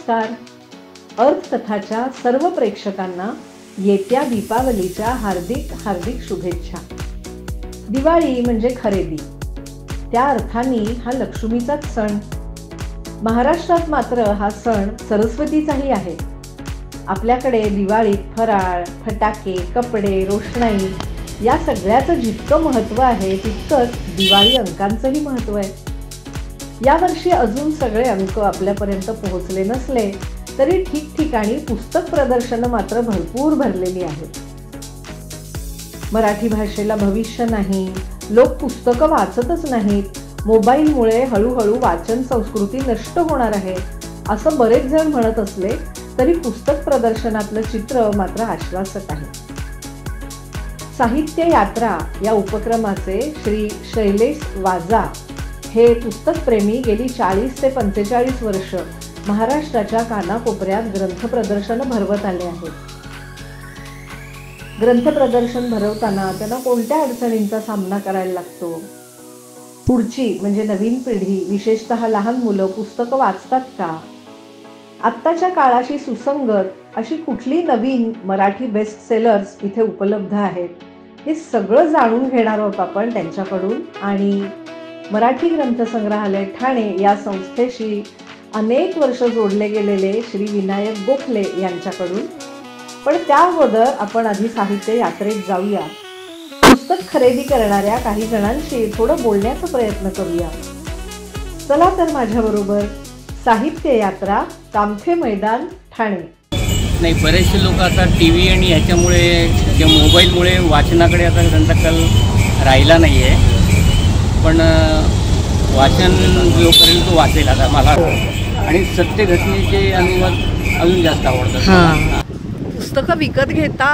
नमस्कार. अर्थकथाच्या सर्व प्रेक्षकांना येत्या दीपावलीच्या हार्दिक हार्दिक शुभेच्छा. दिवाळी म्हणजे खरेदी, त्या अर्थाने हा लक्ष्मीचाच सण. महाराष्ट्रात मात्र हा सण सरस्वतीचाही आहे. आपल्याकडे दिवाळीत फराळ, फटाके, कपडे, रोषणाई या सगळ्याचं जितकं महत्त्व आहे तितकंच दिवाळी अंकांचंही महत्त्व आहे. यावर्षी अजून सगळे अंक आपल्यापर्यंत पोहोचले नसले तरी ठिकठिकाणी पुस्तक प्रदर्शनं मात्र भरपूर भरलेली आहेत. मराठी भाषेला भविष्य नाही, लोक पुस्तकं वाचतच नाहीत, मोबाईलमुळे हळूहळू वाचन संस्कृती नष्ट होणार आहे असं बरेच जण म्हणत असले तरी पुस्तक प्रदर्शनातलं चित्र मात्र आश्वासक आहे. साहित्य यात्रा या उपक्रमाचे श्री शैलेश वाजा हे पुस्तकप्रेमी गेली 40 ते 45 वर्ष महाराष्ट्राच्या कानाकोपऱ्यात ग्रंथ प्रदर्शन भरवत आले आहेत. ग्रंथ प्रदर्शन भरवताना त्यांना कोणत्या अडचणींचा सामना करायला लागतो, पुढची म्हणजे नवीन पिढी विशेषतः लहान मुलं पुस्तकं वाचतात का, आत्ताच्या काळाशी सुसंगत अशी कुठली नवीन मराठी बेस्ट सेलर्स इथे उपलब्ध आहेत, हे सगळं जाणून घेणार आहोत आपण त्यांच्याकडून. आणि मराठी ग्रंथसंग्रहालय ठाणे या संस्थेशी अनेक वर्ष जोडले गेलेले श्री विनायक गोखले यांच्याकडून. पण त्या अगोदर आपण आधी साहित्य यात्रेत जाऊया. पुस्तक खरेदी करणाऱ्या काही जणांशी थोडं बोलण्याचा प्रयत्न करूया. चला तर माझ्याबरोबर साहित्य यात्रा, कामथे मैदान, ठाणे. नाही, बरेचसे लोक आता टी व्ही आणि ह्याच्यामुळे किंवा मोबाईलमुळे वाचनाकडे आता त्यांचा कल राहिला नाही आहे. पण वाचन जो करेल तो वाचेल आता मला. आणि सत्य घटनेचे अनुवाद अजून जास्त आवडतात. पुस्तकं विकत घेता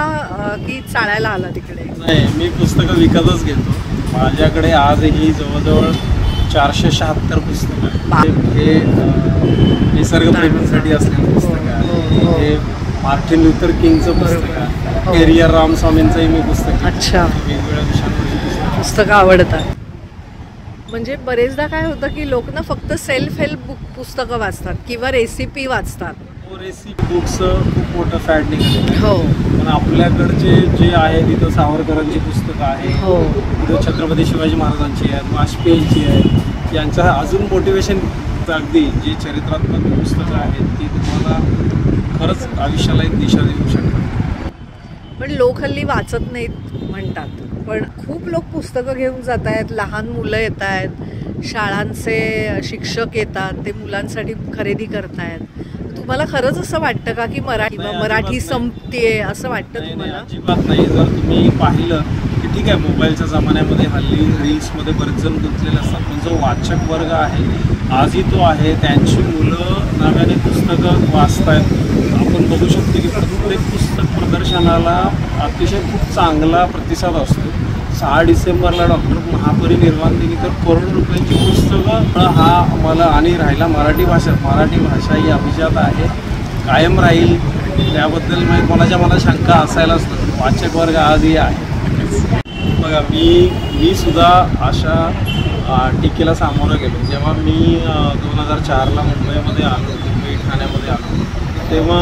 की चाळायला आला तिकडे? नाही, मी पुस्तकं विकतच घेतो. माझ्याकडे आजही जवळजवळ 476 पुस्तकं आहेत. हे निसर्गप्रेमींसाठी असलेलं पुस्तक आहे, हे मार्टिन लुथर किंगचं पुस्तक आहे, केरियर रामस्वामींचंही मी पुस्तक. अच्छा, वेगवेगळ्या विषयांवरची पुस्तकं आवडतात. म्हणजे बरेचदा काय होतं की लोक ना फक्त सेल्फ हेल्प बुक पुस्तकं वाचतात किंवा रेसिपी वाचतात. रेसिपी बुक्सचं खूप मोठं फॅड निघालेलं आहे. हो, पण आपल्याकडचे जे आहे तिथं सावरकरांची पुस्तकं आहे, हो, तिथं छत्रपती शिवाजी महाराजांची आहेत, वाजपेयीची आहेत. यांचं अजून मोटिवेशन अगदी जी चरित्रात्मक पुस्तकं आहेत ती तुम्हाला खरंच आयुष्याला एक दिशा देऊ शकतात. पण लोक हल्ली वाचत नाहीत म्हणतात, पण खूप लोक पुस्तकं घेऊन जात आहेत. लहान मुलं येत आहेत, शाळांचे शिक्षक येतात, ते मुलांसाठी खरेदी करतायत. तुम्हाला खरंच असं वाटतं का की मराठी संपतेय असं वाटतं तुम्हाला? अजिबात नाही. जर तुम्ही पाहिलं की ठीक आहे, मोबाईलच्या जमान्यामध्ये हल्ली रील्समध्ये बरेच जण गुंतलेले असतात, पण जो वाचक वर्ग आहे आजही तो आहे. त्यांची मुलं नव्याने पुस्तकं वाचतायत. आपण बघू शकतो की प्रत्येक पुस्तक प्रदर्शनाला अतिशय खूप चांगला प्रतिसाद असतो. 6 डिसेंबरला डॉक्टर महापरिनिर्वाण दिनी तर करोडो रुपयांची पुस्तकं हा मला. आणि राहिला मराठी भाषा ही अभिजात आहे, कायम राहील. त्याबद्दल कोणाच्या मला शंका असायलाच नाही. वाचक वर्ग आजही आहे. बघा, मी सुद्धा अशा टीकेला सामोरं गेलो. जेव्हा मी 2004ला मुंबईमध्ये आलो, मुंबई ठाण्यामध्ये आलो, तेव्हा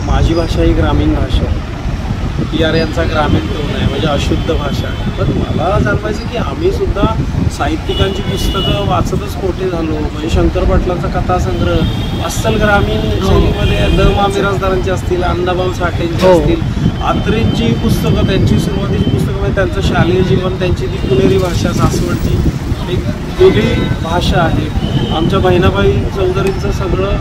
माझी भाषा ही ग्रामीण भाषा आहे. TR यांचा ग्रामीण टोन आहे, म्हणजे अशुद्ध भाषा आहे. पण मला जाणवायचं की आम्ही सुद्धा साहित्यिकांची पुस्तकं वाचतच मोठे झालो. म्हणजे शंकर पाटलांचा कथासंग्रह अस्सल ग्रामीण शैलीमध्ये, द मा मिरासदारांची असतील, अण्णाभाऊ साठेंची असतील, आत्रेंची पुस्तकं, त्यांची सुरुवातीची पुस्तकं, म्हणजे त्यांचं शालेय जीवन, त्यांची ती पुणेरी भाषा, सासवडची एक वेगळी भाषा आहे. आमच्या बहिणाबाई चौधरींचं सगळं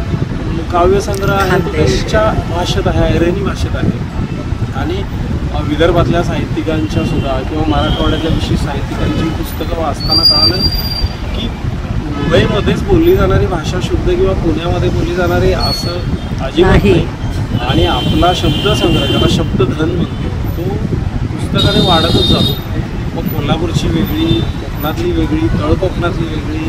काव्यसंग्रह आहे तो त्यांच्या भाषेत आहे, ऐरणी भाषेत आहे. आणि विदर्भातल्या साहित्यिकांच्या सुद्धा किंवा मराठवाड्यातल्या विशेष साहित्यिकांची पुस्तकं वाचताना कळालं की मुंबईमध्येच बोलली जाणारी भाषा शुद्ध किंवा पुण्यामध्ये बोलली जाणारी असं अजिबात नाही. आणि आपला शब्दसंग्रह, ज्याला शब्दधन म्हणतो, तो पुस्तकाने वाढतच जातो. मग कोल्हापूरची वेगळी, कोकणातली वेगळी, तळ कोकणातली वेगळी,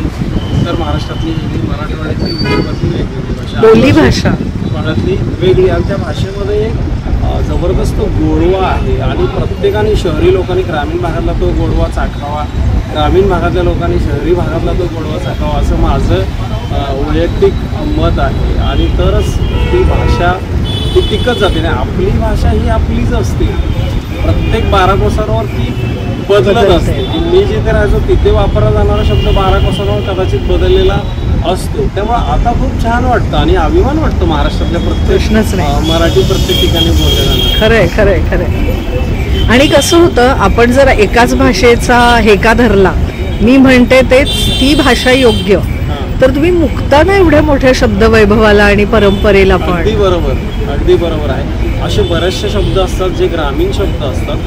उत्तर महाराष्ट्रातली वेगळी, मराठवाड्यातली, विदर्भातली वेगवेगळी भाषा, बोली भाषा भागातली वेगळी. आणि त्या भाषेमध्ये जबरदस्त गोडवा आहे. आणि प्रत्येकाने, शहरी लोकांनी ग्रामीण भागातला तो गोडवा चाखावा, ग्रामीण भागातल्या लोकांनी शहरी भागातला तो गोडवा चाखावा, असं माझं वैयक्तिक मत आहे. आणि तरच ती भाषा ती टिकत जाते. नाही आपली भाषा ही आपलीच असते, प्रत्येक 12 कोसांवर ती बदलत असते. मी जिथे राहायचो तिथे वापरला जाणारा शब्द 12 कोसांवर कदाचित बदललेला असतो. त्यामुळे आता खूप छान वाटतं आणि अभिमान वाटतो महाराष्ट्रातल्या प्रत्येक मराठी प्रत्येक ठिकाणी बोललेला. खरंय खरंय खरंय. आणि कसं होतं, आपण जर एकाच भाषेचा हेका धरला, मी म्हणते तेच ती भाषा योग्य, तर तुम्ही मुक्ता ना एवढ्या मोठ्या शब्द वैभवाला आणि परंपरेला पण. अगदी बरोबर आहे. असे बरेचसे शब्द असतात जे ग्रामीण शब्द असतात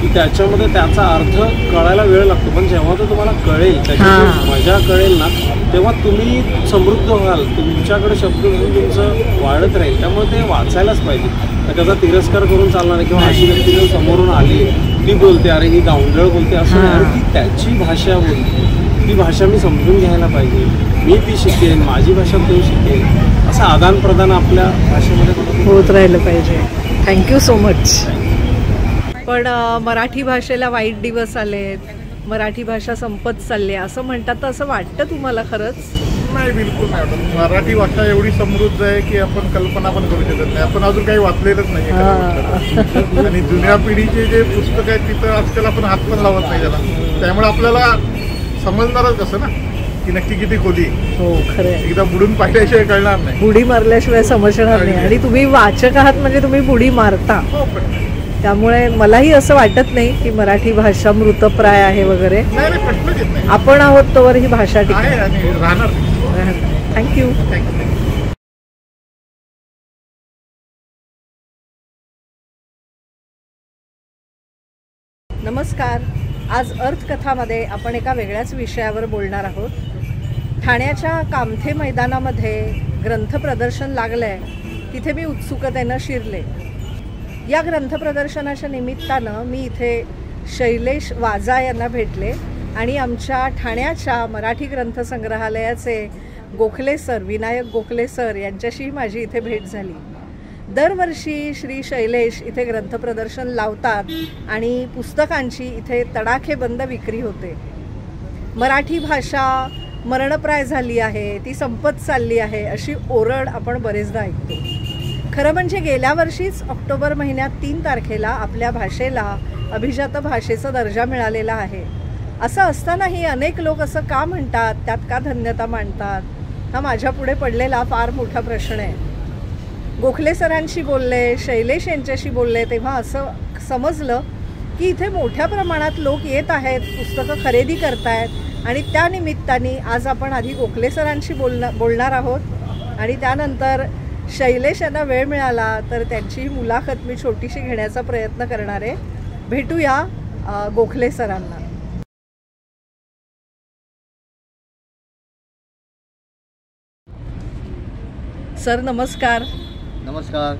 की त्याच्यामध्ये त्याचा अर्थ कळायला वेळ लागतो, पण जेव्हा तो तुम्हाला कळेल, त्याची मजा कळेल ना, तेव्हा तुम्ही समृद्ध व्हाल. तुमच्याकडे शब्द म्हणून तुमचं वाढत राहील. त्यामुळे ते वाचायलाच पाहिजे. त्याचा तिरस्कार करून चालणार नाही किंवा अशी व्यक्ती जर समोरून आली, ती बोलते अरे ही गावंढळ बोलते असं नाही, ती त्याची भाषा बोलते, ती भाषा मी समजून घ्यायला पाहिजे, मी ती शिकेन, माझी भाषा तो शिकेल, असं आदान प्रदान आपल्या भाषेमध्ये होत राहिलं पाहिजे. Thank you so much. पण मराठी भाषेला वाईट दिवस आलेत, मराठी भाषा संपत चालली असं म्हणतात, तर असं वाटतं तुम्हाला खरंच? नाही, बिलकुल नाही. मराठी भाषा एवढी समृद्ध आहे की आपण कल्पना पण करू शकत नाही. आपण अजून काही वाचलेलंच नाही आणि जुन्या पिढीचे जे पुस्तक आहेत तिथं आजकाल आपण हात पण लावत नाही त्याला. त्यामुळे आपल्याला समजणारच कसं ना की नक्की किती खोली. हो खरं. एकदा बुडून पाहिल्याशिवाय कळणार नाही, बुडी मारल्याशिवाय समजणार नाही. आणि तुम्ही वाचक आहात म्हणजे तुम्ही बुडी मारता. त्यामुळे मलाही असं वाटत नाही की मराठी भाषा मृतप्राय आहे वगैरे. आपण आहोत तोवर ही भाषा राहणार. थँक्यू. नमस्कार. आज अर्थकथामध्ये आपण एका वेगळ्याच विषयावर बोलणार आहोत. ठाण्याच्या कामथे मैदानामध्ये ग्रंथ प्रदर्शन लागलंय, तिथे मी उत्सुकतेनं शिरले. या ग्रंथ प्रदर्शनाच्या निमित्तानं मी इथे शैलेश वाजा यांना भेटले आणि आमच्या ठाण्याच्या मराठी ग्रंथ संग्रहालयाचे गोखले सर, विनायक गोखले सर यांच्याशी माझी इथे भेट झाली. दरवर्षी श्री शैलेश इथे ग्रंथ प्रदर्शन लावतात आणि पुस्तकांची इथे तडाखेबंद विक्री होते. मराठी भाषा मरणप्राय झाली आहे, ती संपत चालली आहे अशी ओरड आपण बरेचदा ऐकतो. खरं म्हणजे गेल्या वर्षीच ऑक्टोबर महिन्यात 3 तारखेला आपल्या भाषेला अभिजात भाषेचा दर्जा मिळालेला आहे. असं असतानाही अनेक लोक असं का म्हणतात, त्यात का धन्यता मानतात, हा माझ्या पुढे पडलेला फार मोठा प्रश्न आहे. गोखले सरांशी बोलले, शैलेश यांच्याशी बोलले, तेव्हा असं समजलं की इथे मोठ्या प्रमाणात लोक येत आहेत, पुस्तकं खरेदी करतायत आणि त्या निमित्ताने आज आपण आधी गोखले सरांशी बोलणार आहोत आणि त्यानंतर शैलेश यांना वेळ मिळाला तर त्यांची मुलाखत मी छोटीशी घेण्याचा प्रयत्न करणार आहे. भेटूया गोखले सरांना. सर नमस्कार. नमस्कार.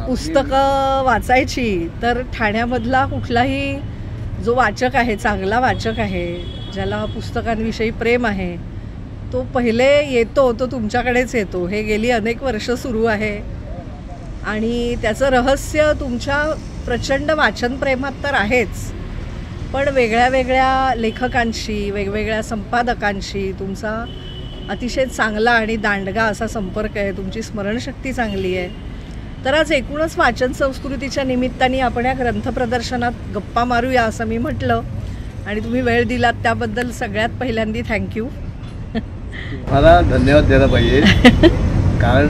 पुस्तकं वाचायची तर ठाण्यामधला कुठलाही जो वाचक आहे, चांगला वाचक आहे, ज्याला पुस्तकांविषयी प्रेम आहे, तो पहिले येतो तो तुमच्याकडेच येतो. हे गेली अनेक वर्ष सुरू आहे आणि त्याचं रहस्य तुमच्या प्रचंड वाचनप्रेमात तर आहेच, पण वेगळ्या वेगळ्या लेखकांशी, वेगवेगळ्या संपादकांशी तुमचा अतिशय चांगला आणि दांडगा असा संपर्क आहे. तुमची स्मरणशक्ती चांगली आहे. तर आज एकूणच वाचन संस्कृतीच्या निमित्ताने आपण या ग्रंथ प्रदर्शनात गप्पा मारूया असं मी म्हटलं आणि तुम्ही वेळ दिलात त्याबद्दल सगळ्यात पहिल्यांदा थँक्यू. मला धन्यवाद द्यायला पाहिजे कारण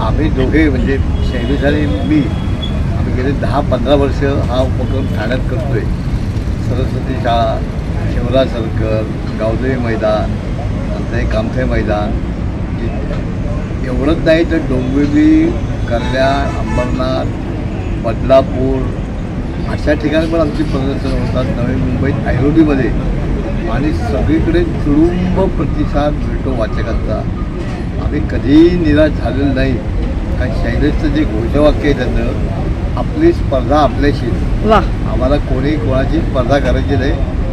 आम्ही दोघे म्हणजे शैलेश आणि मी आम्ही गेले 10-15 वर्ष हा उपक्रम ठाण्यात करतोय. सरस्वती शाळा, शिवराज सर्कल, गावदेवी मैदान, नंतर कामथे मैदान, एवढंच नाही तर डोंबिवली, कल्याण, अंबरनाथ, बदलापूर अशा ठिकाणी पण आमची प्रदर्शन होतात. नवी मुंबईत ऐरोलीमध्ये आणि सगळीकडे तुडुंब प्रतिसाद मिळतो वाचकांचा. आम्ही कधीही निराश झालेलं नाही. कारण शैलेशचं जे घोषवाक्य आहे त्याचं, आपली स्पर्धा आपल्याशी, आम्हाला कोणाची स्पर्धा करायची नाही,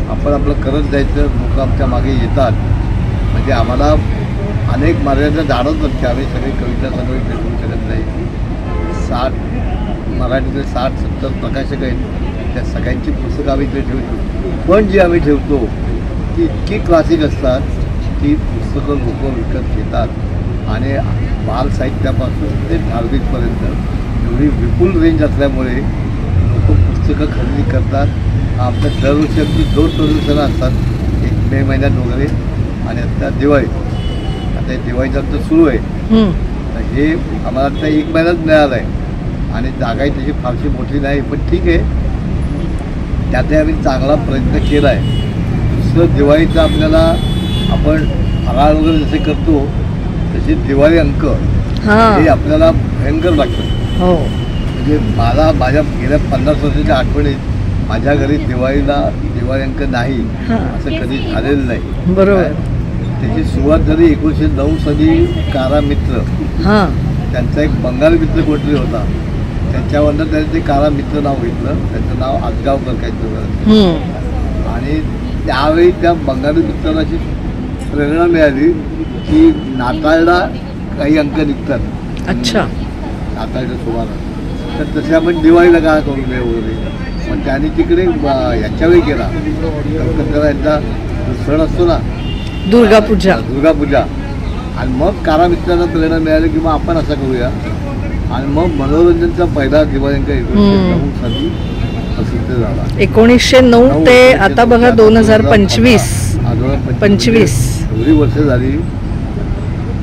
आपण आपलं करत जायचं. लोक आमच्या मागे येतात म्हणजे आम्हाला अनेक मर्यादा जाणवतात की आम्ही सगळी कविता सगळी भेटू शकत नाही. मराठीतले 60-70 प्रकाशक आहेत, त्या सगळ्यांची पुस्तकं आम्ही इथे ठेवतो. पण जी आम्ही ठेवतो ती इतकी क्लासिक असतात की पुस्तकं लोक विकत घेतात आणि बाल साहित्यापासून ते धार्मिकपर्यंत एवढी विपुल रेंज असल्यामुळे लोक पुस्तकं खरेदी करतात. आमच्या दरवर्षी आमची 2 प्रदर्शनं असतात, एक मे महिन्यात वगैरे आणि आता दिवाळी. आता हे दिवाळीचं आमचं सुरू आहे. तर हे आम्हाला आता 1 महिन्यात मिळालं आहे आणि जागाही तशी फारशी मोठी नाही, पण ठीक आहे, त्यातही आम्ही चांगला प्रयत्न केला आहे. दुसरं दिवाळीचं आपल्याला आपण फराळ वगैरे जसे करतो तसे दिवाळी अंक हे आपल्याला भयंकर लागतं. हो, म्हणजे मला माझ्या गेल्या 50 वर्षाच्या आठवणीत माझ्या घरी दिवाळीला दिवाळी अंक नाही असं कधी झालेलं नाही. बरोबर. त्याची सुरुवात झाली 1909 साली. कारा मित्र त्यांचा एक बंगाली मित्र कोणतरी होता, त्याच्यावरनं त्याने ते कारा मित्र नाव घेतलं. त्यांचं नाव आजगावकर काहीतरी. आणि त्यावेळी त्या बंगाली मित्राला अशी प्रेरणा मिळाली की नाताळला काही अंक निघतात. अच्छा. नाताळच्या सुमारास, तर तसे आपण दिवाळीला काय करू नये वगैरे. पण त्याने तिकडे याच्यावेळी केला, कलकत्त्याला यांचा सण असतो ना, दुर्गापूजा. आणि मग कारा मित्रांना प्रेरणा मिळाली की मग आपण असं करूया. आणि मग मनोरंजनचा पहिला दिवाळी अंक 1909 साली प्रसिद्ध झाला. 1909 ते आता बघा 2025. एवढी वर्ष झाली.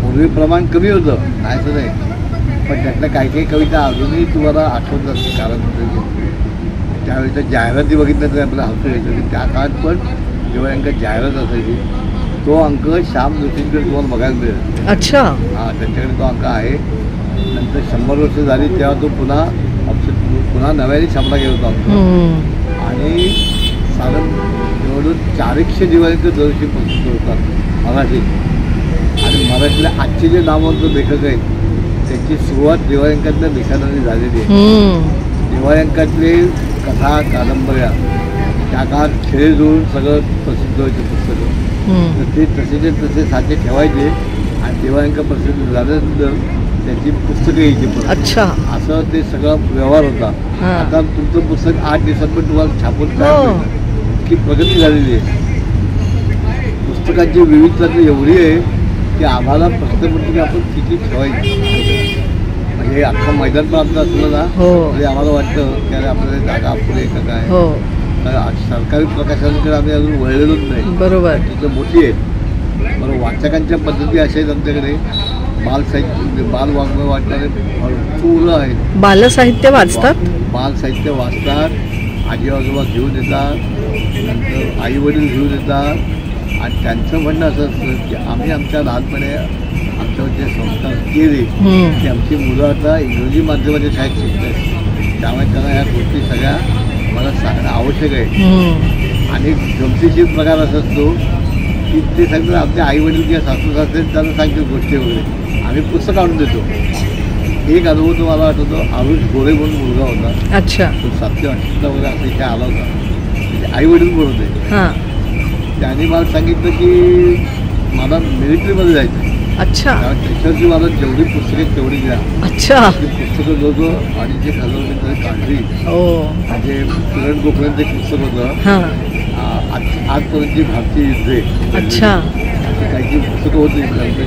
पूर्वी प्रमाण कमी होतं, नाही तर नाही, पण त्यातल्या काही कविता अजूनही तुम्हाला आठवत असते. कारण त्यावेळेच्या जाहिराती बघितल्या तरी आपल्याला हसू यायचं की त्या काळात पण दिवाळी अंक जाहिरात असायची. तो अंक श्याम जोशींकडे तुम्हाला बघायला मिळेल. अच्छा. हां, त्यांच्याकडे तो अंक आहे. नंतर 100 वर्ष झाली तेव्हा तो पुन्हा नव्याने छापला गेला होता अंक. आणि साधारण जवळजवळ 400 दिवाळी अंक दरवर्षी प्रसिद्ध होतात मराठीत. आणि मराठीला आजचे जे नामवंत लेखक आहेत त्याची सुरुवात दिवाळी अंकातल्या लेखनाने झालेली आहे. दिवाळी अंकातले कथा कादंबऱ्या त्या काळात खेळ जुळून सगळं प्रसिद्ध व्हायचे पुस्तकं. तर ते तसेचे तसे साचे ठेवायचे आणि दिवाळी अंक प्रसिद्ध झाल्यानंतर त्याची पुस्तकं यायची. अच्छा. असं ते सगळं व्यवहार होता. आता तुमचं पुस्तक 8 दिवसात पण तुम्हाला छापून इतकी प्रगती झालेली आहे. पुस्तकांची विविधता एवढी आहे की आम्हाला प्रश्न पडतो की आपण किती ठेवायची. म्हणजे अख्खं मैदान पण आपलं असलं ना तरी आम्हाला वाटतं की अरे आपल्याला जागा अपुरी आहे का काय. तर सरकारी प्रकाशनाकडे आम्ही अजून वळलेलोच नाही. बरोबर. तिथं मोठी आहेत. बरं, वाचकांच्या पद्धती अशा आहेत आमच्याकडे. बालसाहित्य, बालवाङ्मय वाचणारे भरपूर आहेत. बालसाहित्य वाचतात. बालसाहित्य वाचतात. आजी आजोबा घेऊन येतात, नंतर आई वडील घेऊन येतात. आणि त्यांचं म्हणणं असं असतं की आम्ही आमच्या लहानपणी आमच्यावर जे संस्कार केले की आमची मुलं आता इंग्रजी माध्यमाच्या शाळेत शिकतात, त्यामुळे त्यांना ह्या गोष्टी सगळ्या मला सांगणं आवश्यक आहे. आणि गमतीशीर प्रकार असा असतो की ते सांगतात आमचे आई वडील किंवा सासू सासरे त्यांना सांगतात गोष्टी वगैरे, आम्ही पुस्तक आणून देतो. एक अनुभव तो मला आठवतो. आरुष गोरे म्हणून मुलगा होता. अच्छा. तो 7वी 8वीला वगैरे असं इथे आला होता. आई वडील बोलत होते. त्याने मला सांगितलं की मला मिलिटरीमध्ये जायचं. अच्छा. त्याच्यावरची मला जेवढी पुस्तके तेवढी द्या. अच्छा. ती पुस्तकं जवळजवळ 2,500 काढली. म्हणजे किरण गोखलेंचं एक पुस्तक होतं आजपर्यंतची भारतीय युद्धे. अच्छा. काही पुस्तकं होती.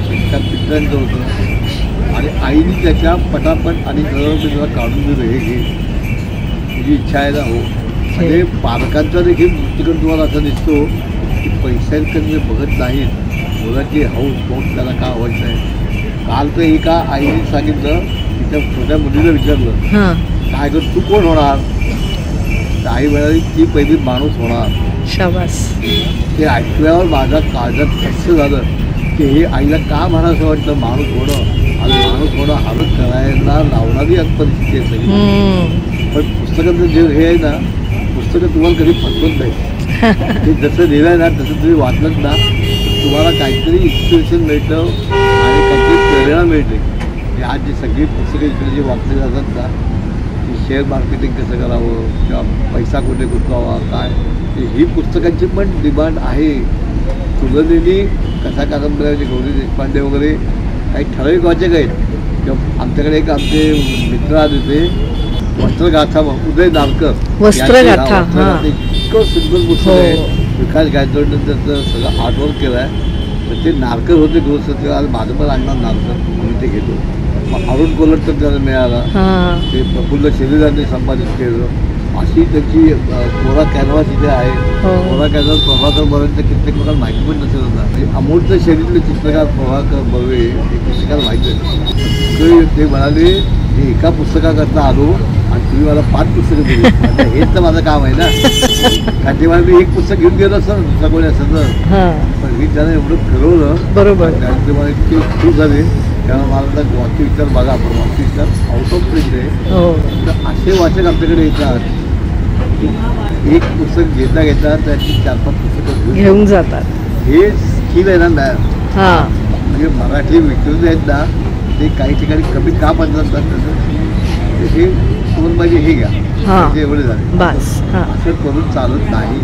शिक्षक मित्रांचं होतं. आणि आईने त्याच्या पटापट आणि जवळ मी तुला काढून दिलं, हे घे, तुझी इच्छा आहे ना. हो. म्हणजे पालकांचा देखील दृष्टिकोन तुम्हाला असं दिसतो की पैशांकडे बघत नाहीत, मुलाची हौस मौज त्याला का आवडतं आहे. काल तर एका आईने सांगितलं, तिच्या छोट्या मुलीला विचारलं काय कर तू कोण होणार. तर आई म्हणाली ती पहिली माणूस होणार. शाबास. ते ऐकल्यावर माझ्या काळजात कसं झालं की हे आईला का म्हणायचं वाटतं माणूस होणं. आणि माणूस होणं हवं करायला लावणारी एक परिस्थिती आहे सगळी. पण पुस्तकाचं जे हे आहे ना, पुस्तकं तुम्हाला कधी फसवत नाही. ते जसं लिहिलं आहे ना तसं तुम्ही वाचलं ना तुम्हाला काहीतरी इन्स्पिरेशन मिळतं आणि काहीतरी प्रेरणा मिळते. म्हणजे आज जी सगळी पुस्तकं इकडे जी वाचली जातात ना, की शेअर मार्केटिंग कसं करावं किंवा पैसा कुठे गुंतवावा काय, ही पुस्तकांची पण डिमांड आहे. तुलनेली कथा कादंबऱ्याचे गौरी देशपांडे वगैरे काही ठराविक वाचक आहेत. किंवा आमच्याकडे एक आमचे मित्र आले होते, वस्त्रगाथा उदय नारकर. वस्त्रगाथा इतकं सुंदर पुस्तक आहे. विकास गायकवाडनं त्याचं सगळं आर्टवर्क केलं आहे. तर ते नारकर होते गृहसचिव. आज माझं पण आणणार नारकर. ते घेतो. मग अरुण कोलट तर त्याला मिळाला, हां ते प्रफुल्ल शरीराने संपादित केलं. अशी त्याची कोरा कॅनव्हास इथे आहे. हो. कोरा कॅनव्हास प्रभाकर बर्वेंचं कित्येक लोकांना माहिती पण नसेल होता. म्हणजे अमोलचं शरीरातले चित्रकार प्रभाकर बर्वे हे पुस्तकाला माहिती आहे. ते म्हणाले मी एका पुस्तकाकरता आलो आणि तुम्ही मला 5 पुस्तकं दिली. आता हेच तर माझं काम आहे ना. कारण तेव्हा मी एक पुस्तक घेऊन गेलो असतं ना सगळे असं तर, हां पण मी त्यांना एवढं फिरवलं. बरोबर. त्यामुळे ते मला इतके खुश झाले. त्यामुळे मला आता वाक्यविचार बघा, आपण वाक्यविचार आउट ऑफ प्रिंट आहे. हो तर असे वाचक आमच्याकडे येतात. एक पुस्तक घेता घेता त्याची 4-5 पुस्तकं घेऊन जातात. हे स्किल आहे ना. हां म्हणजे मराठी विक्रेते आहेत ना, ते काही ठिकाणी कमी का बदलतात त्याचं हे तुम्हाला पाहिजे हे घ्या. हां. म्हणजे एवढे झाले बस. हां असं करून चालत नाही.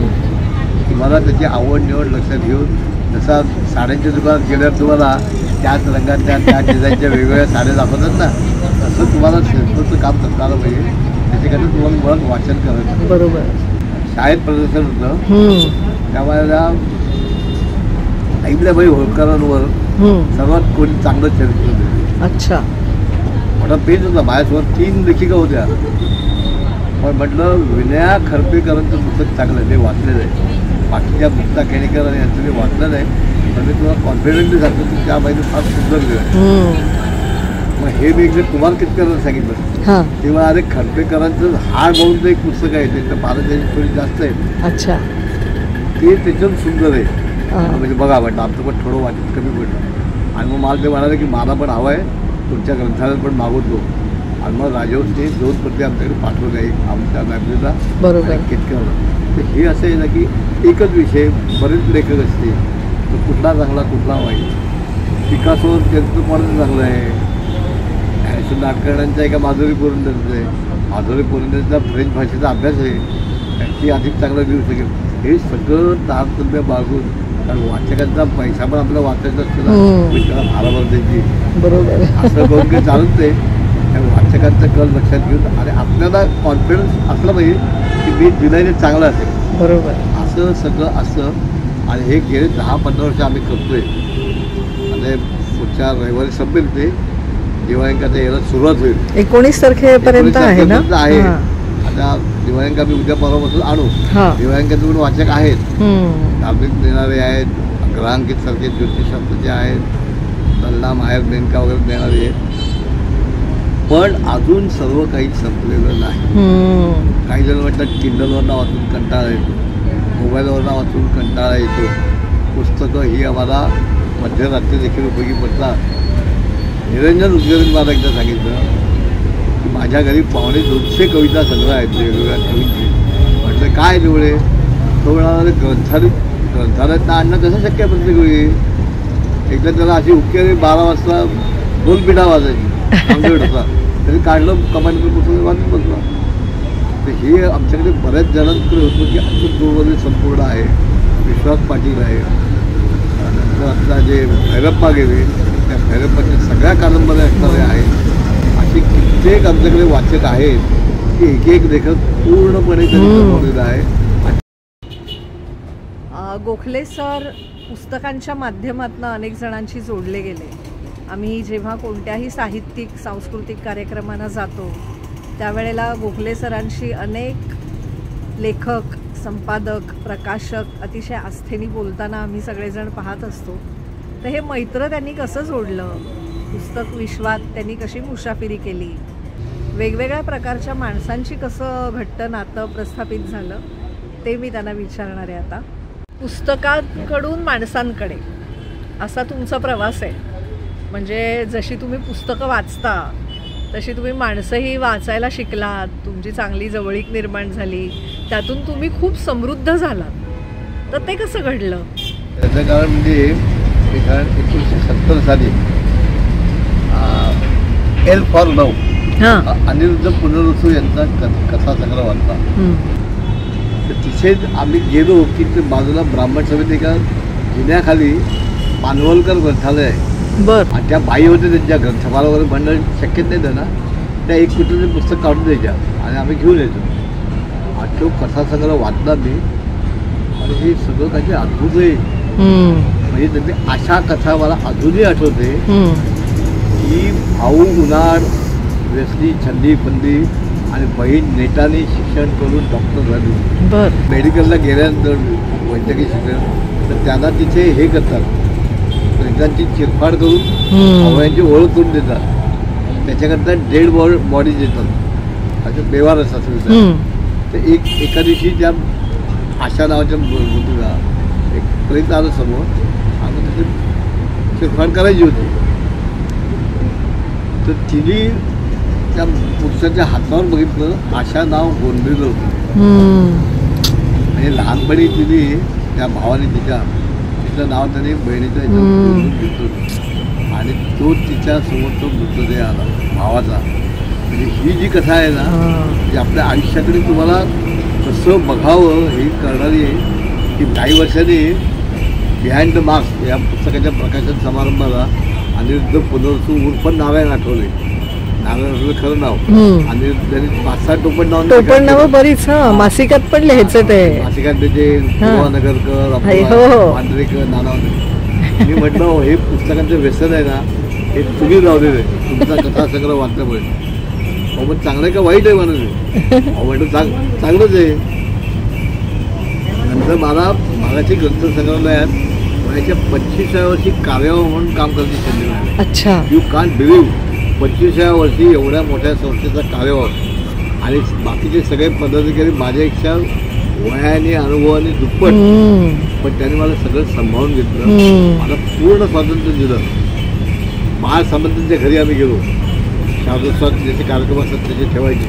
तुम्हाला त्याची आवड निवड लक्षात घेऊन, जसा साड्यांच्या दुकानात गेल्यावर तुम्हाला त्याच रंगातल्या त्या डिझाईनच्या वेगवेगळ्या साड्या दाखवतात ना, तसं तुम्हाला शिल्पाचं काम करता आलं पाहिजे. त्याच्याकडे तुम्हाला मुळात वाचन करायचं. बरोबर. शाळेत प्रदर्शन होतं त्यावेळेला ऐकल्याबाई होळकरांवर सर्वात कोणी चांगलं चरित्र दिलं. अच्छा. मोठा पेज होता माझ्यासमोर, 3 लेखिका होत्या. पण म्हटलं विनया खरपेकरांचं पुस्तक चांगलं, ते वाचलेलं आहे. बाकीच्या मुक्ता केणेकर आणि यांचं ते वाचलं नाही, पण मी तुम्हाला कॉन्फिडेंटली सांगतो की त्या बाईने फार सुंदर लिहिलं. मग हे मी एकदा कुमार कितकरांना सांगितलं. हां तेव्हा अरे खरपेकरांचं हाड म्हणून एक पुस्तक आहे, त्याचं पानं थोडी जास्त आहे. अच्छा. ते त्याच्यात सुंदर आहे. हां म्हणजे बघा म्हटलं आमचं पण थोडं वाचन कमी पडलं. आणि मग मला ते म्हणाले की मला पण हवं आहे, तुमच्या ग्रंथालयात पण मागवतो. आणि मग राजवंशने 2 प्रती आमच्याकडे पाठवल्या, एक आमच्या लायब्ररीला बरोबर. आणि केतकरला. तर हे असं आहे ना की एकच विषय, बरेच लेखक असते, तर कुठला चांगला कुठला वाईट. पिकासोवर त्यांचं पण चांगलं आहे. नाटकर्ण्यांचा एका माधुरी पुरंदरेचं आहे. माधुरी पुरंदरेचा फ्रेंच भाषेचा अभ्यास आहे, त्यांची अधिक चांगलं लिहू शकेल. हे सगळं तारतम्य बाळगून, कारण वाचकांचा पैसा पण आपल्याला वाचायचा असतो ना, त्याला भाराभर द्यायची. बरोबर. असं करून काही चालत नाही. त्या वाचकांचा कल लक्षात घेऊन आणि आपल्याला कॉन्फिडन्स असला पाहिजे की मी दिलाय चांगलं असेल. बरोबर. असं सगळं असं. आणि हे गेले 10-15 वर्ष आम्ही करतोय. आणि पुढच्या रविवारी संपेल ते, दिवाळींकाचा यायला सुरुवात होईल. 19 तारखेपर्यंत आहे ना. आहे. आता दिवाळींका आम्ही उद्या परवापासून आणू. दिवाळींकाचे पण वाचक आहेत, धार्मिक देणारे आहेत, ग्रहांकित सारखे ज्योतिषशास्त्राचे आहेत, सल्ला माहेर मेनका वगैरे देणारे आहेत. पण अजून सर्व काही संपलेलं नाही. काही जण म्हणतात किंडलवरनं वाचून कंटाळा येतो, मोबाईलवरनं वाचून कंटाळा येतो. पुस्तकं ही आम्हाला मध्यरात्री देखील उपयोगी पडतात. निरंजन उद्योगींनी मला एकदा सांगितलं की माझ्या घरी 250 कविता संग्रह आहेत वेगवेगळ्या कवींचे. म्हटलं काय तेवढे? तो म्हणाला ग्रंथालयात ना आणणं कसं शक्य आहे प्रत्येक वेळी. एकदा त्याला अशी उक्की 12 वाजता 2 पिढा वाजायची आमच्याकडे होता, तरी काढलं कमांडर पुस्तक वाचून बसला. तर हे आमच्याकडे बऱ्याच जणांकडे होतं की अचूक जोरमध्ये संपूर्ण आहे. विश्वास पाटील आहे, नंतर आता जे भैरप्पा गेले त्या भैरप्पाच्या सगळ्या कादंबऱ्या असणारे आहेत. असे कित्येक आमच्याकडे वाचक आहेत की एक एक लेखक पूर्णपणे त्यांनी बनवलेला आहे. गोखले सर पुस्तकांच्या माध्यमातून अनेक जणांशी जोडले गेले. आम्ही जेव्हा कोणत्याही साहित्यिक सांस्कृतिक कार्यक्रमांना जातो त्यावेळेला गोखले सरांशी अनेक लेखक, संपादक, प्रकाशक अतिशय आस्थेने बोलताना आम्ही सगळेजण पाहत असतो. तर हे मैत्र त्यांनी कसं जोडलं, पुस्तक विश्वात त्यांनी कशी मुसाफिरी केली, वेगवेगळ्या प्रकारच्या माणसांची कसं घट्ट नातं प्रस्थापित झालं, ते मी त्यांना विचारणार आहे आता. पुस्तकांकडून माणसांकडे असा तुमचा प्रवास आहे. म्हणजे जशी तुम्ही पुस्तकं वाचता तशी तुम्ही माणसंही वाचायला शिकलात, तुमची चांगली जवळीक निर्माण झाली, त्यातून तुम्ही खूप समृद्ध झालात. तर ते कसं घडलं? त्याचं कारण म्हणजे 1970 साली एल फॉर लव्ह अनिरुद्ध पुनर्वसू यांचा कथा संग्रह वाचला. तर तिथेच आम्ही गेलो की ते बाजूला ब्राह्मण समिती एका जिन्याखाली पानवलकर ग्रंथालय आहे. आणि त्या बाई होते, त्यांच्या ग्रंथपाल वगैरे म्हणणं शक्यच नाही त्यांना, त्या एक कुठलं पुस्तक काढून द्यायच्या आणि आम्ही घेऊन यायचो. आणि तो कथा संग्रह वाचला मी आणि हे सगळं काही अद्भुत आहे. म्हणजे त्यांनी अशा कथा मला अजूनही आठवते की की भाऊ उन्हाळ व्यसनी छंदी फंदी आणि बहीण नेटाने शिक्षण करून डॉक्टर झाली. बर. मेडिकलला गेल्यानंतर वैद्यकीय शिक्षण तर त्यांना तिथे हे करतात, त्यांची चिरफाड करून अवयांची ओळख करून देतात. त्याच्याकरता डेड बॉडी देतात, असं बेवार असतात. तर एका दिवशी त्या आशा नावाच्या मुलीला एक प्रेत आलं समोर आणि त्याची चिरफाड करायची होती. तर तिने त्या पुरुषाच्या हातावर बघितलं, आशा नाव गोंधळलं होतं. म्हणजे लहानपणी तिने त्या भावाने तिचं नाव त्याने बहिणीचं घेतलं होतं आणि तो तिच्या समोर तो मृतदेह आला भावाचा. म्हणजे ही जी कथा आहे ना, ती आपल्या आयुष्याकडे तुम्हाला कसं बघावं हे करणारी आहे. की काही वर्षांनी बिहाइंड द मार्क्स या पुस्तकाच्या प्रकाशन समारंभाला अनिरुद्ध पुनर्सू उर्फ नारायण आठवले, नारायण आठवले खरं नाव, आणि त्यांनी 5-6 टोपण नावं बरीच मासिकात पण लिहायचं ते. मासिकात त्याचे नगरकर, मांढरेकर, नानावकर. मी म्हटलं हे पुस्तकांचं व्यसन आहे ना, हे तुम्ही लावलेलं आहे तुमचा कथासंग्रह वाचल्यामुळे. पण चांगलं आहे का वाईट आहे म्हणून? म्हटलं चांगलंच आहे. नंतर मला मागाची ग्रंथसंग्रहालयात वयाच्या 25व्या वर्षी कार्यावर म्हणून काम करण्याची संधी मिळाली. अच्छा. यू कांट बिलीव्ह, 25व्या वर्षी एवढ्या मोठ्या संस्थेचा कार्यावर आणि बाकीचे सगळे पदाधिकारी माझ्यापेक्षा वयाने अनुभवाने दुप्पट, पण त्यांनी मला सगळं सांभाळून घेतलं, मला पूर्ण स्वातंत्र्य दिलं. बाळ सामंतांच्या घरी आम्ही गेलो, शारदोत्सवात ज्याचे कार्यक्रम असतात त्याचे ठेवायचे.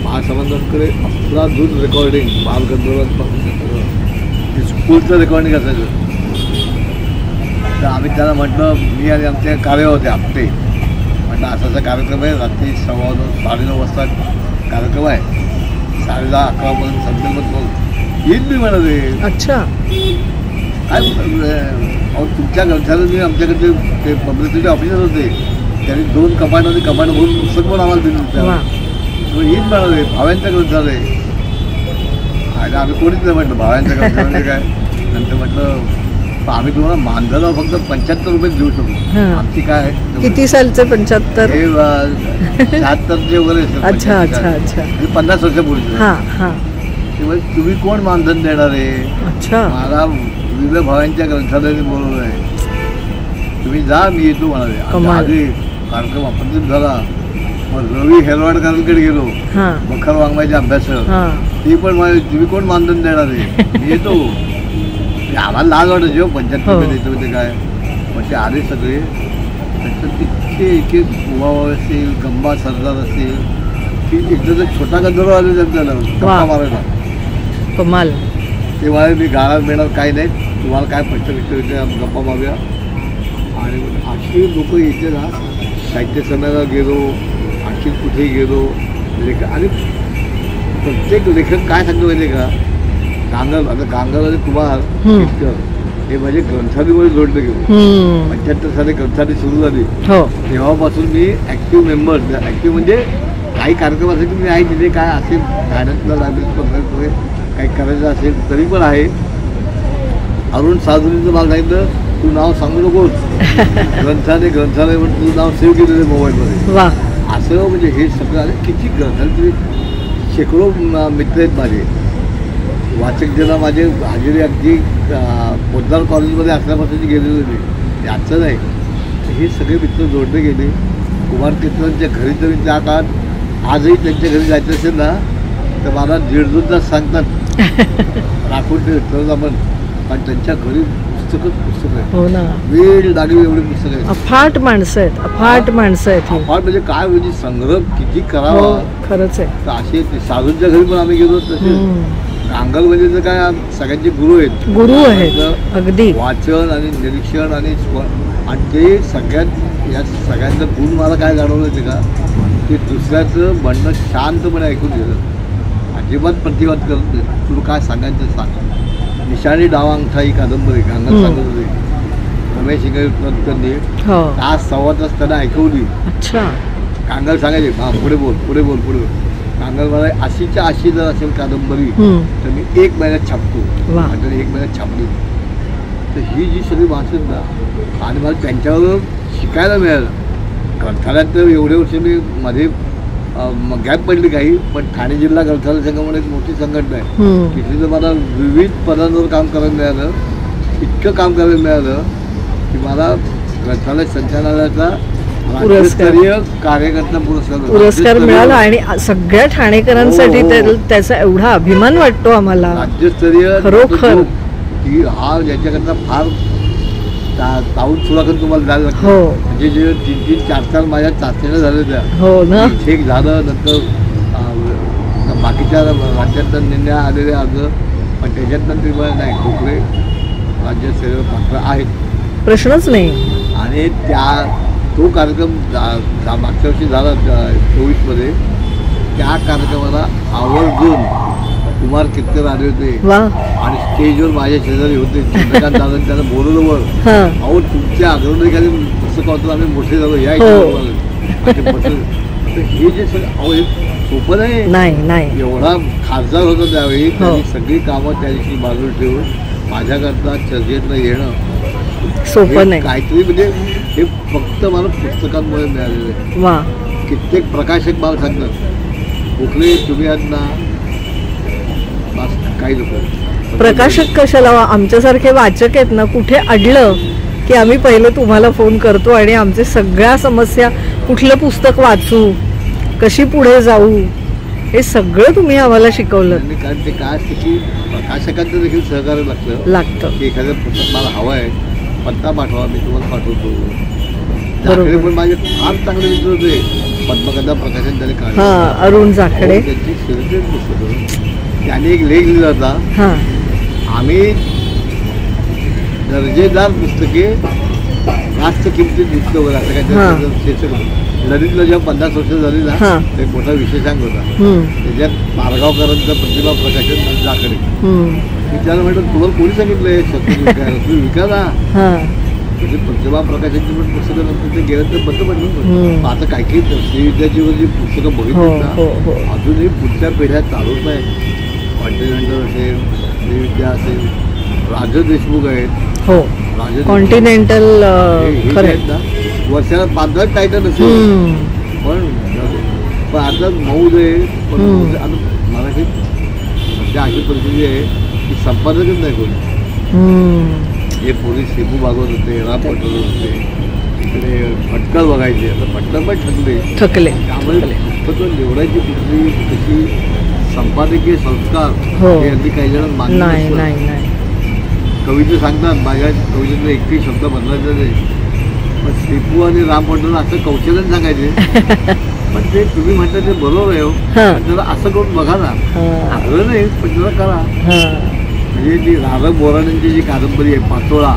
बाळ सामंतांकडे आपला दूध रेकॉर्डिंग बालगंधर्वांपासून सगळं स्कूलचं रेकॉर्डिंग असायचं. तर आम्ही त्यांना म्हटलं, मी आणि आमच्या कार्य होते आपटे, म्हटलं असा कार्यक्रम आहे, रात्री 9:15 9:30 वाजता कार्यक्रम आहे, 10:30 11 संपेल मग येईल मी म्हणाले. अच्छा. काय तुमच्या ग्रंथालयात मी आमच्याकडे ते पब्लिसिटी ऑफिसर होते, त्यांनी 2 कपाटामध्ये कपाट भरून पुस्तक पण आम्हाला दिलं होतं. येईल म्हणाले भाव्यांच्या ग्रंथालय. आणि आम्ही कोणीच नाही म्हटलं भाव्यांच्या ग्रंथालय काय. नंतर म्हटलं आम्ही तुम्हाला मानधनावर फक्त 75 रुपये देऊ शकतो. आमची काय किती सालचे 75? हे 76चे वगैरे. अच्छा अच्छा अच्छा. 50 वर्षापूर्वी. तेव्हा तुम्ही कोण मानधन देणार आहे? अच्छा. मला विविध भावांच्या ग्रंथालयाने बोलवलं आहे, तुम्ही जा, मी येतो म्हणाले. आधी कार्यक्रम अपत्रित झाला. मग रवी हेरवाडकरांकडे गेलो, मखर वाङ्मयाचे अभ्यासक. ती पण मला तुम्ही कोण मानधन देणार आहे? मी येतो. आम्हाला लाज वाटत जेव्हा 75 रुपये देतो ते काय. मग ते आले सगळे. त्याच्यात तितके एक एक उभाव असेल, गंबा सरदार असेल, की एकदा तर छोटा गंधर्व आले त्यांना गप्पा मारायला. कमाल. तेव्हा मी गाळा मिळणार काही नाही, तुम्हाला काय प्रश्न गप्पा मारूया. आणि अशी लोक येते ना, साहित्य संमेलनाला गेलो, आणखी कुठे गेलो, लेखक. आणि प्रत्येक लेखक काय सांगतो माहिती का, गांगर, आता गांगर आणि कुमार हे माझे ग्रंथालयामध्ये जोडले गेलो. 75 साली ग्रंथालय सुरू झाली, तेव्हापासून मी ॲक्टिव्ह मेंबर. ॲक्टिव्ह म्हणजे काही कार्यक्रम असेल की मी आहे तिथे, काय असेल गायनातला लायब्ररी काही करायचं असेल तरी पण आहे. अरुण साधूनीचं मला सांगितलं, तू नाव सांगू नकोस, ग्रंथालय म्हणून तुझं नाव सेव्ह केलेलं आहे मोबाईलमध्ये. असं म्हणजे हे सगळं आलं. किती ग्रंथालय, शेकडो मित्र आहेत माझे, वाचक ज्यांना माझे हजेरी अगदी पोद्दार कॉलेजमध्ये असल्यापासून गेलेलो मी, याचं नाही. हे सगळे मित्र जोडले गेले. कुमार कीर्तनांच्या घरी तरी त्या काळात आजही त्यांच्या घरी जायचं असेल ना, तर मला 1.5-2 तास सांगतात राखून ठेवतो आपण, कारण त्यांच्या घरी पुस्तक आहे. हो ना, वेळ लागली एवढी पुस्तकं आहेत. अफाट माणसं आहेत, अफाट माणसं आहेत. अफाट म्हणजे काय, म्हणजे संग्रह किती करावा. खरंच आहे. तर असे साधूंच्या घरी पण आम्ही गेलो. तसे अंगल म्हणजे तर काय सगळ्यांचे गुरु आहेत अगदी. वाचन आणि निरीक्षण आणि ते सगळ्यात, या सगळ्यांचं गुण मला काय जाणवलं ते का, ते दुसऱ्याचं म्हणणं शांतपणे ऐकून गेलं, अजिबात प्रतिवाद करत नाही. तुला काय सांगायचं सांग. निशाणी डावा अंगठा ही कादंबरी कांगल सांगत होते रमेश इंगळकरांनी. तास 1.25 तास त्यांना ऐकवली. कांगल सांगायचे पुढे बोल पुढे बोल पुढे. कांगल मला 80च्या 80 जर असेल कादंबरी तर मी 1 महिन्यात छापतो. 1 महिन्यात छापली. तर ही जी सगळी माणसं ना, आणि मला त्यांच्यावर शिकायला मिळालं. ग्रंथालयात तर एवढे वर्ष मी मध्ये गॅप पडली काही, पण ठाणे जिल्हा ग्रंथालय संघामध्ये एक मोठी संघटना आहे. तिथे तर मला विविध पदांवर काम करायला मिळालं, इतकं काम करायला मिळालं की मला ग्रंथालय संचालनालयाचा राज्यस्तरीय कार्यकर्ता पुरस्कार मिळाला आणि सगळ्या ठाणेकरांसाठी त्याचा एवढा अभिमान वाटतो आम्हाला. राज्यस्तरीय खरोखर की हा याच्याकरता फार ताऊन सुराखून तुम्हाला द्यायला लागतं. हो. म्हणजे जे 3-3, 4-4 माझ्या चाचण्या झाल्या त्या. हो ना. एक झालं, नंतर बाकीच्या राज्यात निर्णय आलेले अर्ज, पण त्याच्यात मला नाही खोकले राज्यस्तरीय पात्र आहेत, प्रश्नच नाही. आणि तो कार्यक्रम मागच्या वर्षी झाला 24मध्ये. त्या कार्यक्रमाला आवर्जून कुमार कितकर आले होते आणि स्टेजवर माझ्या शेजारी होते. चंद्रकांत दादा त्यांना बोलवलं वर, अहो तुमच्या अग्रणी पुस्तक होतं, आम्ही मोठे झालो या. हे जे अहो हे सोपं नाही. एवढा खासदार होता त्यावेळी, त्यांनी सगळी कामं त्या दिवशी बाजूला ठेवून माझ्याकरता चर्चेतनं येणं सोपं नाही. काहीतरी म्हणजे हे फक्त मला पुस्तकांमुळे मिळालेलं आहे. कित्येक प्रकाशक मला सांगतात, कुठले तुम्ही आहात ना, काही लोक प्रकाशक कशाला, आमच्यासारखे वाचक आहेत ना, कुठे अडलं की आम्ही पहिलं तुम्हाला फोन करतो आणि आमचे सगळ्या समस्या, कुठलं पुस्तक वाचू, कशी पुढे जाऊ, हे सगळं तुम्ही आम्हाला शिकवलं. कारण ते काय असतं की प्रकाशकांचं देखील सहकार्य लागतं की एखादं पुस्तक मला हवं आहे, पत्ता पाठवा, मी तुम्हाला पाठवतो. पण माझे फार चांगले मित्र होते, पद्मकथा प्रकाशन त्याने काढलं, अरुण जाखडे, त्यांची सेलिब्रेट पुस्तकं. त्याने एक लेख लिहिला होता, आम्ही दर्जेदार पुस्तके जास्त किमतीत विकतो वगैरे असं काय शीर्षक. ललितला जेव्हा 50 वर्ष झाली ना, एक मोठा विशेषांक होता, त्याच्यात मारगावकरांचं प्रतिभा प्रकाशन जाकडे. मी त्याला म्हटलं, तुम्हाला कोणी सांगितलंय शक्य विकायला, तुम्ही विका ना. म्हणजे प्रतिभा प्रकाशांची पण पुस्तकं नंतर ते गेलं तर बंद पडलं. आता काही श्रीविद्याची जी पुस्तकं बघितली ना, अजूनही पुढच्या पिढ्या चालूच नाही. कॉन्टिनेंटल असेल, श्रीविद्या असेल, राज देशमुख आहेत, कॉन्टिनेंटल आहेत ना, वर्षाला 5-10 टायटल असेल. पण आता मौज आहे. पण आता मराठीत सध्या अशी परिस्थिती आहे की संपादकच नाही कोणी. हे पोलीस शेपू भागवत होते, राम पटोले होते, इकडे भटकळ बघायचे, आता भटकळ पण थकले. त्यामुळे पुस्तकं निवडायची कुठली कशी संपादकीय संस्कार हे अगदी काही जण मान्य. कवीचे सांगतात, माझ्या कवितेतला एकही शब्द बदलायचा नाही, पण शेपू आणि राम पटोले असं कौशल्याने सांगायचे. पण ते तुम्ही म्हणता ते बरोबर आहे हो, त्याला असं करून बघा ना, आग्रह नाही पण जरा करा. म्हणजे ती राघव बोराणेंची जी कादंबरी आहे पाचोळा,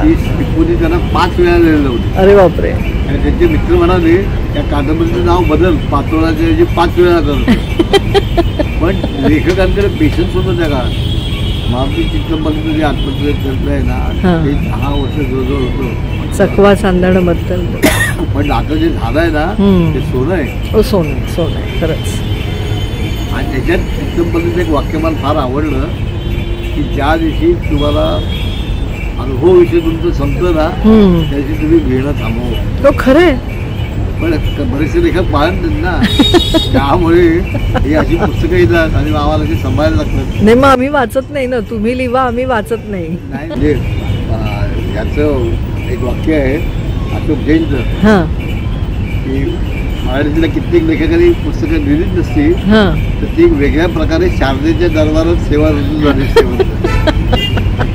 ती शेपूने त्यांना 5 वेळा लिहिलेलं होतं. अरे बापरे. आणि त्यांचे मित्र म्हणाले, त्या कादंबरीचं नाव बदल, पाचोळाच्या ऐवजी 5 वेळा करतो. पण लेखकांकडे पेशन्स होतं त्या काळात. महात्मा चित्रपटाचं जे आत्मचरित्र आहे ना, ते 10 वर्ष जवळजवळ होतं. चकवा चांदण बद्दल. पण आता जे झालं आहे ना, ते सोनं आहे. सोनं आहे खरंच. आणि त्याच्यात चित्रपटाचं एक वाक्य मला फार आवडलं की ज्या दिवशी तुम्हाला अनुभवाविषयी तुमचं संपलं ना, त्या दिवशी तुम्ही घेणं थांबव. खरंय. पण बरेचसे लेखक पाळत नाहीत ना, त्यामुळे ही अशी पुस्तकं येतात आणि आम्हाला ते सांभाळायला लागतात. नाही, मग आम्ही वाचत नाही ना, तुम्ही लिहा, आम्ही वाचत नाही. म्हणजे याचं एक वाक्य आहे अशोक जैनचं की मराठीतल्या कित्येक लेखकांनी पुस्तकं लिहिलीच नसती तर ती वेगळ्या प्रकारे शारदेच्या दरबारात सेवा रुजू झाली.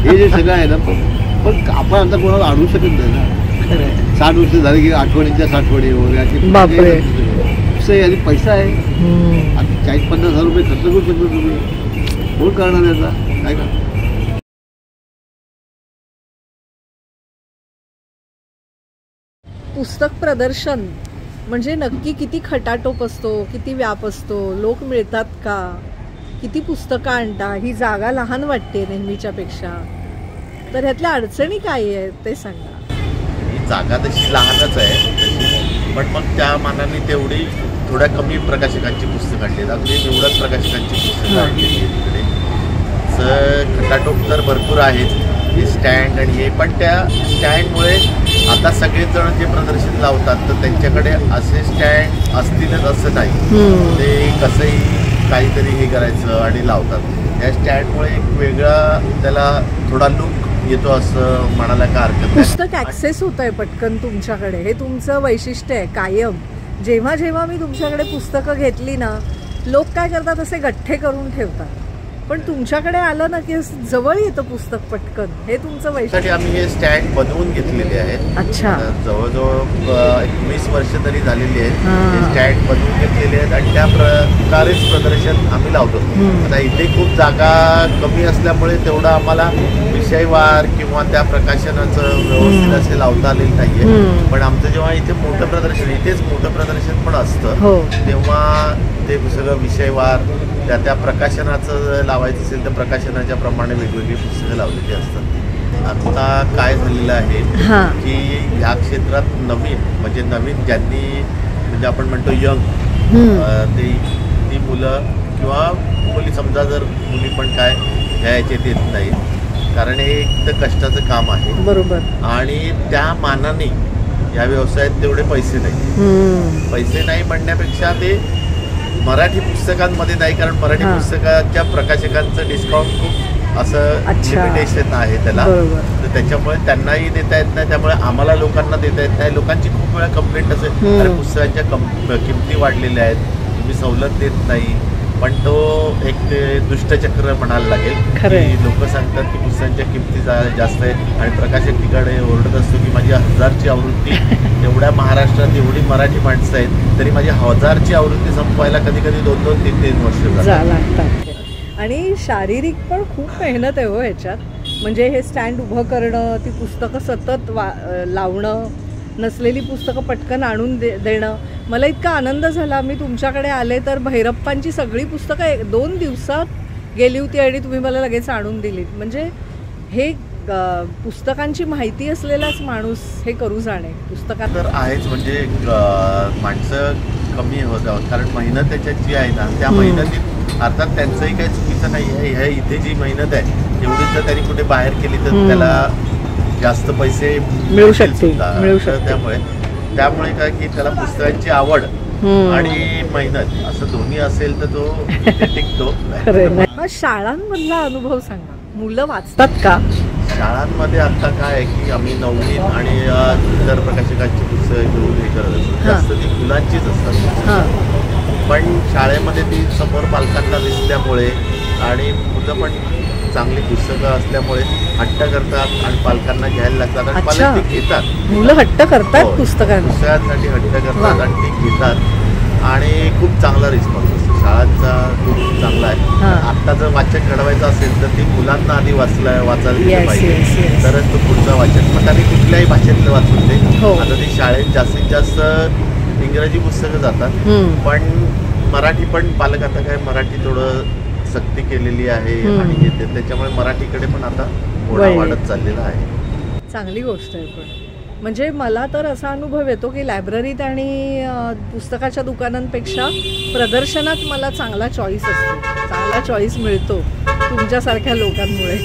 हे जे सगळं आहे ना, पण आपण आता कोणाला आणू शकत नाही ना. 60 वर्ष झाली की आठवणींच्या साठवणी वगैरे आणि पैसा आहे. आता 40-50 हजार रुपये खर्च करू शकतो तुम्ही, कोण करणार याचा, काय का. पुस्तक प्रदर्शन म्हणजे नक्की किती खटाटोप असतो, किती व्याप असतो, लोक मिळतात का, किती पुस्तकं आणता, ही जागा लहान वाटते नेहमीच्या पेक्षा. तर ह्यातल्या अडचणी काय आहेत ते सांगा. ही जागा तशी लहानच आहे, पण मग त्या मानाने तेवढी थोड्या कमी प्रकाशकांची पुस्तकं आणली, अगदी निवडक प्रकाशकांची पुस्तकं आणलेली आहे तिकडे. खटाटोप तर भरपूर आहेत, हे स्टँड आणि हे, पण त्या स्टँडमुळे आता सगळेजण जे प्रदर्शन लावतात तर त्यांच्याकडे असे स्टँड असतीलच असं नाही. ते कसंही काहीतरी हे करायचं आणि लावतात. या स्टँडमुळे एक वेगळा त्याला थोडा लुक येतो असं म्हणायला काय हरकत नाही. पुस्तक ॲक्सेस होत आहे पटकन तुमच्याकडे, हे तुमचं वैशिष्ट्य आहे कायम. जेव्हा जेव्हा मी तुमच्याकडे पुस्तकं घेतली ना, लोक काय करतात, असे गठ्ठे करून ठेवतात. पण तुमच्याकडे आलं ना की जवळ येतं पुस्तक पटकन, हे तुमचं वैशिष्ट्य. आम्ही हे स्टँड बनवून घेतलेले आहेत. अच्छा. जवळजवळ 20 वर्ष तरी झालेली आहेत. हे स्टँड बनवून घेतलेले आहेत आणि त्या प्रकारेच प्रदर्शन आम्ही लावतो. आता इथे खूप जागा कमी असल्यामुळे तेवढं आम्हाला विषयवार किंवा त्या प्रकाशनाचं व्यवस्थित असे लावता आलेलं नाहीये. पण आमचं जेव्हा इथे मोठं प्रदर्शन, इथेच मोठं प्रदर्शन पण असतं, तेव्हा ते सगळं विषयवार त्या प्रकाशनाचं लावायचं असेल तर प्रकाशनाच्या प्रमाणे वेगवेगळी पुस्तकं लावलेली असतात. आता काय झालेलं आहे की ह्या क्षेत्रात नवीन ज्यांनी म्हणजे आपण म्हणतो यंग ती मुलं किंवा मुली, समजा जर मुली पण काय ह्या याच्यात येत नाहीत, कारण हे एक तर कष्टाचं काम आहे. बरोबर. आणि त्या मानाने या व्यवसायात तेवढे पैसे नाही म्हणण्यापेक्षा ते मराठी पुस्तकांमध्ये नाही, कारण मराठी पुस्तकाच्या प्रकाशकांचं डिस्काउंट खूप असं लिमिटेशन आहे त्याला. तर त्याच्यामुळे त्यांनाही देता येत नाही, त्यामुळे आम्हाला लोकांना देता येत नाही. लोकांची खूप वेळा कंप्लेंट असेल, अरे पुस्तकांच्या किमती वाढलेल्या आहेत, तुम्ही सवलत देत नाही. पण तो एक ते दुष्टचक्र म्हणायला लागेल की लोक सांगतात की पुस्तकांच्या किमती जास्त आहेत आणि प्रकाशक ठिकाणी ओरडत असतो की माझी 1000ची आवृत्ती, एवढ्या महाराष्ट्रात एवढी मराठी माणसं आहेत तरी माझी 1000ची आवृत्ती संपवायला कधी कधी 2-2, 3-3 वर्ष लागतात. आणि शारीरिक पण खूप मेहनत आहे हो ह्याच्यात. म्हणजे हे स्टँड उभं करणं, ती पुस्तकं सतत लावणं, नसलेली पुस्तकं पटकन आणून देणं. मला इतका आनंद झाला, मी तुमच्याकडे आले तर भैरप्पांची सगळी पुस्तकं 2 दिवसात गेली होती आणि तुम्ही मला लगेच आणून दिलीत. म्हणजे हे पुस्तकांची माहिती असलेलाच माणूस हे करू जाणे. पुस्तकात तर आहेच, म्हणजे माणसं कमी होत, कारण मेहनत त्याच्यात जी आहे ना, त्या मेहनतीत अर्थात त्यांचंही काही चुकीचं नाही आहे. ह्या इथे जी मेहनत आहे तेवढी जर त्यांनी कुठे बाहेर केली तर त्याला जास्त पैसे मिळू शकतील. त्यामुळे काय की त्याला पुस्तकांची आवड आणि मेहनत असं दोन्ही असेल तर तो टिकतो. शाळांमधला अनुभव सांगा, मुलं वाचतात का? शाळांमध्ये आता काय आहे की आम्ही नवनीत आणि इतर प्रकाशकांची पुस्तकं घेऊन हे करत असतो. जास्त ती मुलांचीच असतात, पण शाळेमध्ये ती समोर पालकांना दिसल्यामुळे आणि मुलं पण चांगली पुस्तकं असल्यामुळे हट्ट करतात आणि पालकांना घ्यायला लागतात आणि पालक ती घेतात. मुलं हट्ट करतात पुस्तकांसाठी हट्ट करतात आणि ती घेतात आणि खूप चांगला रिस्पॉन्स असतो शाळांचा, खूप चांगला आहे. आता जर वाचक घडवायचं असेल तर ती मुलांना आधी वाचायला दिलं पाहिजे, तरच तो पुढचा वाचक. मग त्यांनी कुठल्याही भाषेतलं वाचून दे. आता ती शाळेत जास्तीत जास्त इंग्रजी पुस्तकं जातात, पण मराठी पण पालक आता काय मराठी थोडं सक्ती केलेली आहे आणि घेते, त्याच्यामुळे मराठीकडे पण आता ओढा वाढत चाललेला आहे. चांगली गोष्ट आहे. पण म्हणजे मला तर असा अनुभव येतो की लायब्ररीत आणि पुस्तकाच्या दुकानांपेक्षा प्रदर्शनात मला चांगला चॉईस असतो, चांगला चॉईस मिळतो तुमच्यासारख्या लोकांमुळे.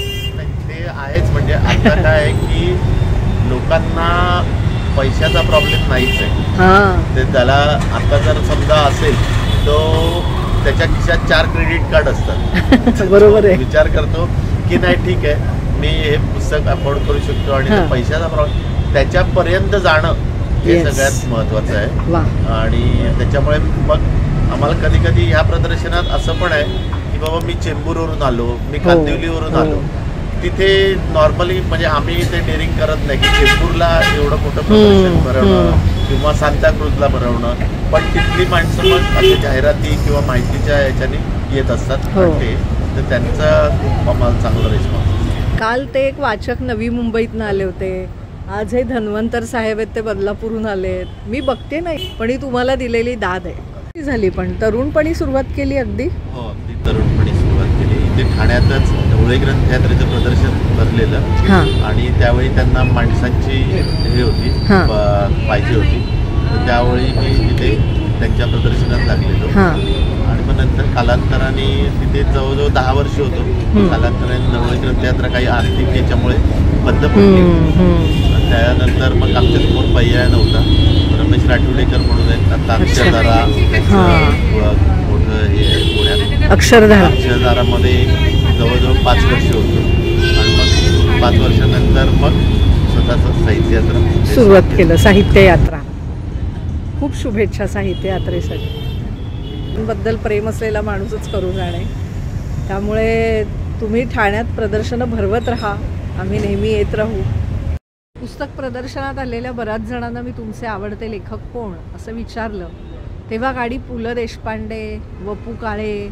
ते आहेच, म्हणजे आता काय आहे की लोकांना पैशाचा प्रॉब्लेम नाहीच आहे. ते त्याला आता जर समजा असेल तो त्याच्या खिशात 4 क्रेडिट कार्ड असतात. बरोबर आहे. विचार करतो की नाही ठीक आहे, मी हे पुस्तक अफोर्ड करू शकतो आणि पैशाचा प्रॉब्लेम त्याच्यापर्यंत जाणं हे सगळ्यात महत्त्वाचं आहे. आणि त्याच्यामुळे मग आम्हाला कधी कधी ह्या प्रदर्शनात असं पण आहे की बाबा मी चेंबूरवरून आलो, मी कांदिवलीवरून आलो, तिथे नॉर्मली म्हणजे आम्ही ते डेअरिंग करत नाही की चेंबूरला एवढं मोठं प्रदर्शन भरवणं किंवा सांताक्रूजला भरवणं, पण तिथली माणसं मग अशा जाहिराती किंवा माहितीच्या याच्याने येत असतात. तर त्यांचा खूप आम्हाला चांगला रिस्पॉन्स. काल ते एक वाचक नवी मुंबईतनं आले होते, आज हे धन्वंतर साहेब आहेत ते बदलापूरहून आलेत. मी बघते नाही, पण ही तुम्हाला दिलेली दाद आहे. झाली पण तरुणपणी सुरुवात केली अगदी. हो, अगदी तरुणपणी सुरुवात केली. इथे ठाण्यातच ढवळे ग्रंथयात्रेचं प्रदर्शन भरलेलं आणि त्यावेळी त्यांना माणसांची हे होती पाहिजे होती, तर त्यावेळी मी तिथे त्यांच्या प्रदर्शनात लागलेलो. आणि मग नंतर कालांतराने तिथे जवळजवळ 10 वर्ष होतो. कालांतराने ढवळे ग्रंथयात्रा काही आर्थिक याच्यामुळे बंद पडली. त्यानंतर मग आमच्यासमोर पर्याय नव्हता. रमेश राठोडेकर म्हणून आहेत, आता अक्षरधारा मोठं हे आहे पुण्यात. अक्षरधारामध्ये जवळजवळ 5 वर्ष होतो आणि मग 5 वर्षानंतर मग स्वतःचं साहित्य यात्रा सुरुवात केलं. साहित्य यात्रा, खूप शुभेच्छा साहित्य यात्रेसाठी. बद्दल प्रेम असलेला माणूसच करू जाणे, त्यामुळे तुम्ही ठाण्यात प्रदर्शनं भरवत राहा, आम्ही नेहमी येत राहू. पुस्तक प्रदर्शनात आलेल्या बऱ्याच जणांना मी तुमचे आवडते लेखक कोण असं विचारलं, तेव्हा गाडी पु ल देशपांडे, वपू काळे,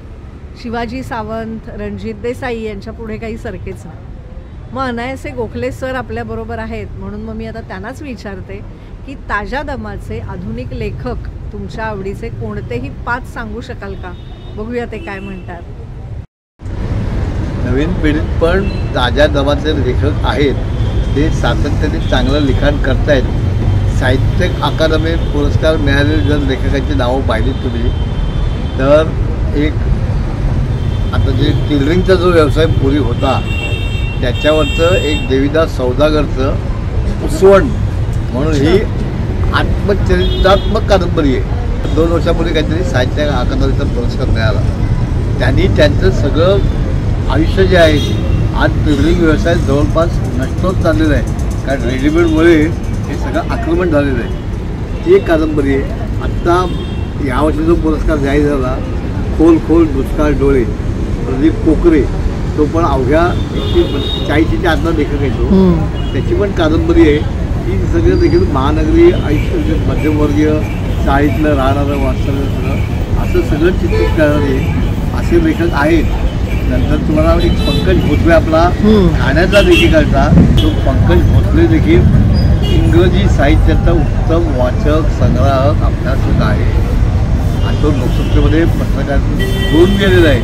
शिवाजी सावंत, रणजित देसाई यांच्या पुढे काही सरकेच नाही. मग अनायसे गोखले सर आपल्याबरोबर आहेत, म्हणून मग मी आता त्यांनाच विचारते की ताज्या दमाचे आधुनिक लेखक तुमच्या आवडीचे कोणतेही 5 सांगू शकाल का? बघूया ते काय म्हणतात. नवीन पिढीत पण ताज्या दमाचे लेखक आहेत, ते सातत्याने चांगलं लिखाण करतायत. साहित्य अकादमी पुरस्कार मिळालेले जर लेखकांची नावं पाहिलीत तुम्ही तर एक आता जे टिलरिंगचा जो व्यवसाय पूर्वी होता त्याच्यावरचं एक देवीदास सौदागरचं पुसवण म्हणून ही आत्मचरित्रात्मक कादंबरी आहे. 2 वर्षापूर्वी काहीतरी साहित्य अकादमीचा पुरस्कार मिळाला. त्यांनी त्यांचं सगळं आयुष्य जे आहे, आज टिलरिंग व्यवसाय जवळपास नष्टच चाललेला आहे, कारण रेडीमेडमुळे हे सगळं आक्रमण झालेलं आहे. ती एक कादंबरी आहे. आत्ता यावर्षी जो पुरस्कार जाहीर झाला, खोल खोल दुष्काळ डोळे, प्रदीप कोकरे, तो पण अवघ्या 140च्या आतला लेखक आहे तो. त्याची पण कादंबरी आहे. ती सगळं देखील महानगरी आयुष्य, मध्यमवर्गीय चाळीतलं राहणारं वास्तव्य सगळं असं सगळं चित्रित करणारे असे लेखक आहेत. नंतर तुम्हाला एक पंकज भोसले, आपला ठाण्याचा लेखिकाचा तो पंकज भोसले देखील इंग्रजी साहित्याचा उत्तम वाचक, संग्राहक, अभ्यासक आहे. आणि तो लोकसत्तेमध्ये पत्रकार घेऊन गेलेला आहे.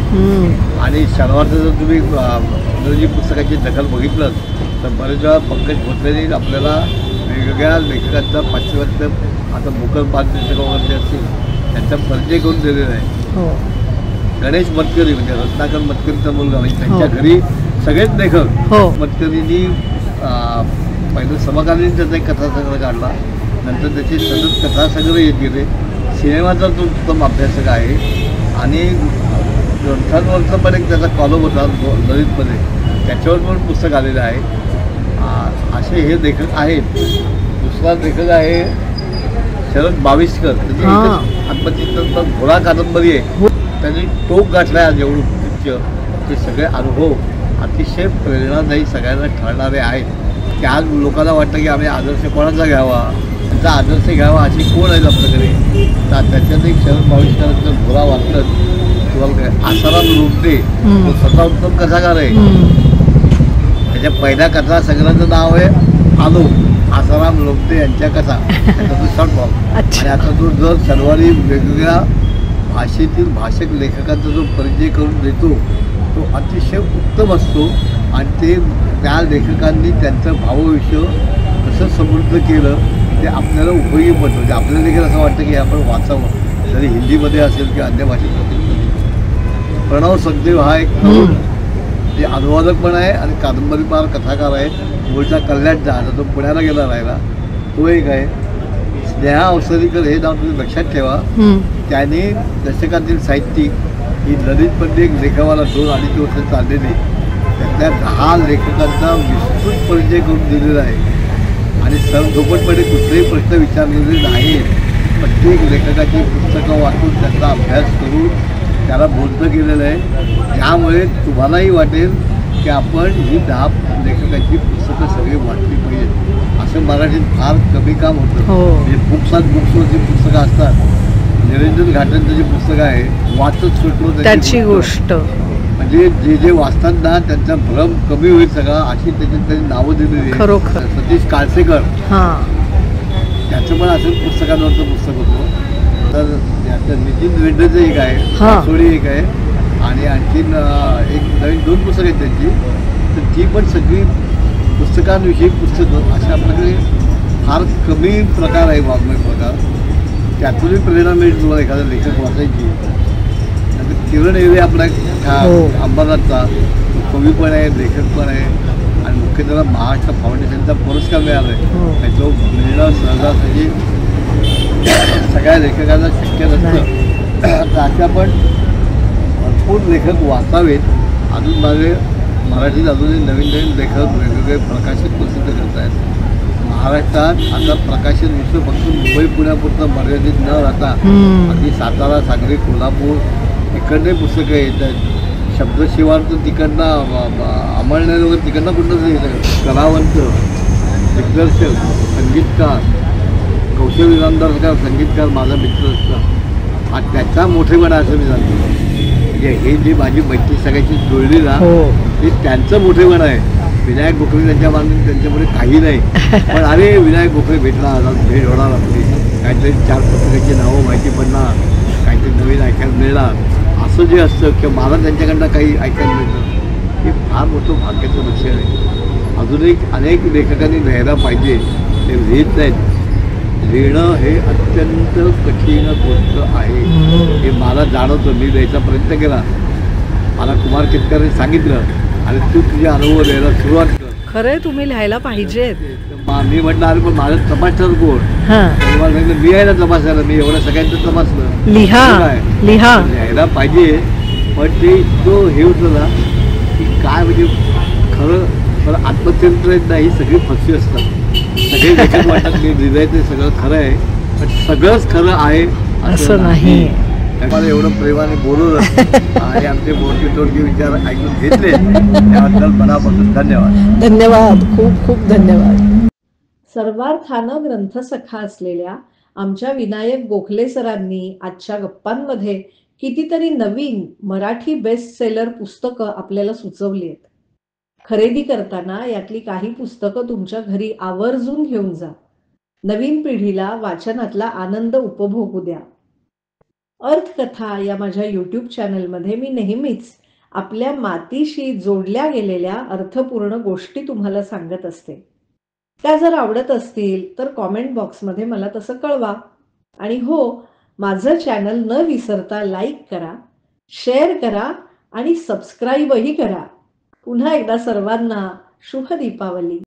आणि शनिवारचं जर तुम्ही इंग्रजी पुस्तकाची दखल बघितलं तर बरेच वेळा पंकज भोसलेने आपल्याला वेगवेगळ्या लेखकांचा पाश्चिमात्य, आता मुकल पात्र वगैरे असतील त्यांचा परिचय करून दिलेला आहे. गणेश मतकरी म्हणजे रत्नाकर मतकरीचा मुलगा, म्हणजे त्यांच्या घरी सगळेच लेखक. मतकरींनी पहिलं समकालीन त्याचा एक कथासंग्रह काढला, नंतर त्याचे सतत कथासंग्रह येत गेले. सिनेमाचा तो उत्तम अभ्यासक आहे. आणि ग्रंथांवरचा पण एक त्याचा कॉलम होता ललितमध्ये, त्याच्यावर पण पुस्तक आलेलं आहे. असे हे लेखक आहेत. दुसरा लेखक आहे शरद बाविस्कर, त्याची आत्मचिंतन घोडा कादंबरी आहे. त्यांनी टोक गाठला आहे जेवढं पिक्चर, ते सगळे अनुभव अतिशय प्रेरणादायी सगळ्यांना ठरणारे आहेत. की आज लोकांना वाटतं की आम्ही आदर्श कोणाचा घ्यावा, त्यांचा आदर्श घ्यावा अशी कोण आहेत आपल्याकडे. तर त्याच्यात एक शरद बाविस्करांचं घोडा वाचलं तुम्हाला काय, आसाराम लोमटे, तो स्वतः उत्तम कथाकार आहे. त्याच्या पहिल्या कथा संग्रहाचं नाव आहे आलो, आसाराम लोमटे यांच्या कथा, त्याचा तो शॉर्ट फॉर्म. आणि आता तो जर शनिवारी वेगवेगळ्या भाषेतील भाषक लेखकांचा जो परिचय करून देतो तो अतिशय उत्तम असतो. आणि ते त्या लेखकांनी त्यांचं भावविश्व कसं समृद्ध केलं ते आपल्याला उपयोगी पडतं. म्हणजे आपल्याला देखील असं वाटतं की आपण वाचावं, जरी हिंदीमध्ये असेल किंवा अन्य भाषेत असेल. प्रणव सखदेव हा एक जे अनुवादक पण आहे आणि कादंबरीपार कथाकार आहे. मूळचा कल्याणचा, आता तो पुण्याला गेला राहिला, तो एक आहे. स्नेहा अवसरीकर हे नाव तुम्ही लक्षात ठेवा. त्याने दशकातील साहित्यिक ही ललित पंडित लेखकाला 2-2.5 वर्ष चाललेली, त्यातल्या 10 लेखकांचा विस्तृत परिचय करून दिलेला आहे. आणि सरधोपटपणे कुठलेही प्रश्न विचारलेले नाही. प्रत्येक लेखकाची पुस्तकं वाचून त्याचा अभ्यास करून त्याला बोलतं केलेलं आहे. त्यामुळे तुम्हालाही वाटेल की आपण ही 10 लेखकाची पुस्तकं सगळी वाचली पाहिजेत. असं मराठीत फार कमी काम होतं. म्हणजे बुक्स अँड बुक्सवरची पुस्तकं असतात. निरंजन घाटांचं जे पुस्तक आहे वाचत सुटलो त्याची गोष्ट, म्हणजे जे जे वाचतात ना त्यांचा भ्रम कमी होईल सगळा, अशी त्याच्यात त्यांनी नावं दिलेली आहे. सतीश काळसेकर त्याचं पण असंच पुस्तकांवरचं पुस्तक होतं. तर याचं नितीन वेंडेचं एक आहे, सोडी एक आहे, आणि आणखीन एक नवीन 2 पुस्तकं आहेत त्यांची. तर ती पण सगळी पुस्तकांविषयी पुस्तकं अशा आपल्याकडे फार कमी प्रकार आहे, वाङ्मय प्रकार. त्यातूनही प्रेरणा मिळेल तुम्हाला एखादा लेखक वाचायची. नंतर किरण एवे आपला अंबरनाथचा कवी पण आहे, लेखक पण आहे. आणि मुख्यतः महाराष्ट्र फाउंडेशनचा पुरस्कार मिळाला आहे. तो मिळणं सहजासहजी सगळ्या लेखकांना शक्य नसतं. तर अशा पण भरपूर लेखक वाचावेत. अजून माझे मराठीत अजूनही नवीन नवीन लेखक वेगवेगळे प्रकाशन प्रसिद्ध करत आहेत. महाराष्ट्रात आता प्रकाशन विश्व फक्त मुंबई पुण्यापुरतं मर्यादित न राहता अगदी सातारा, सांगली, कोल्हापूर इकडनंही पुस्तकं येत आहेत. शब्दशिवार तर तिकडनं अंमळनेर वगैरे तिकडनं कुठंच येतं. कलावंत, दिग्दर्शक, संगीतकार, कौशल इनामदार संगीतकार माझा मित्र असतं. हा त्याचा मोठेपणा असं मी सांगतो. म्हणजे हे जी माझी मैत्री सगळ्याची जुळली ना हे त्यांचं मोठेपण आहे. विनायक गोखले त्यांच्या मागून त्यांच्यापुढे काही नाही. पण अरे विनायक गोखले भेटला, भेट होणार आपली, काहीतरी 4 पुस्तकाची नावं माहिती पडणार, काहीतरी नवीन ऐकायला मिळणार, असं जे असतं किंवा मला त्यांच्याकडनं काही ऐकायला मिळतं हे फार मोठं भाग्याचं लक्षण आहे. अजूनही अनेक लेखकांनी लिहायला पाहिजे, ते लिहित नाहीत. लिहिणं हे अत्यंत कठीण गोष्ट आहे हे मला जाणवतं. मी लिहायचा प्रयत्न केला, मला कुमार केतकरने सांगितलं आणि तू तुझे अनुभव लिहायला सुरुवात कर. खरंय, तुम्ही लिहायला पाहिजेत. मी म्हटलं अरे पण माझं तपासणार कोण? मला सांगितलं मी आहे ना तपासायला, मी एवढं सगळ्यांचं तपासलं. लिहायला पाहिजे. पण ते इतकं हे होतं ना की काय म्हणजे खरं आत्मचरित्र नाही, सगळी फसवी असतात. सगळे लेखक वाटतात मी लिहिलंय ते सगळं खरं आहे, पण सगळंच खरं आहे असं नाही. मला एवढं प्रेमाने बोलवलं आणि आमचे मोठे विचार ऐकून घेतले त्याबद्दल मनापासून धन्यवाद. धन्यवाद, खूप खूप धन्यवाद. सर्वार्थानं ग्रंथसखा असलेल्या आमच्या विनायक गोखले सरांनी आजच्या गप्पांमध्ये कितीतरी नवीन मराठी बेस्ट सेलर पुस्तकं आपल्याला सुचवली आहेत. खरेदी करताना यातली काही पुस्तकं तुमच्या घरी आवर्जून घेऊन जा. नवीन पिढीला वाचनातला आनंद उपभोगू द्या. अर्थकथा या माझ्या यूट्यूब चॅनलमध्ये मी नेहमीच आपल्या मातीशी जोडल्या गेलेल्या अर्थपूर्ण गोष्टी तुम्हाला सांगत असते. त्या जर आवडत असतील तर कॉमेंट बॉक्समध्ये मला तसं कळवा. आणि हो, माझं चॅनल न विसरता लाईक करा, शेअर करा आणि सबस्क्राईबही करा. पुन्हा एकदा सर्वांना शुभ दीपावली.